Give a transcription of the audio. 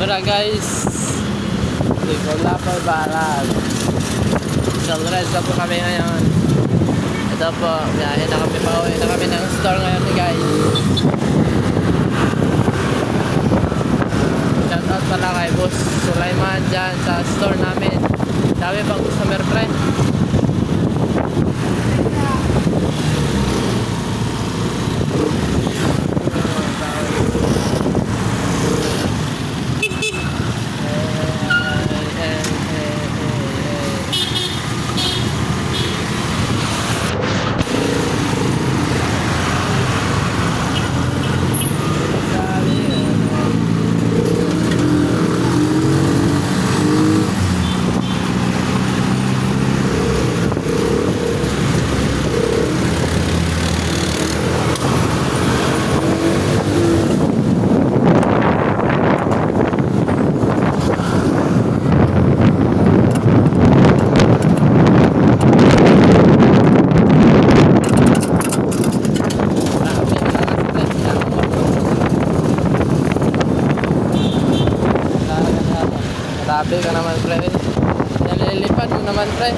Tara guys, Nicola Barbaran. Sunrise na po kami ngayon. Ito po, biyahe na kami, pauwi na kami ng store ngayon guys. Shoutout pala kay Boss Sulaiman dyan sa store namin. Dami pang customer friend. Grabe ka naman pre. Nalilipad mo naman pre.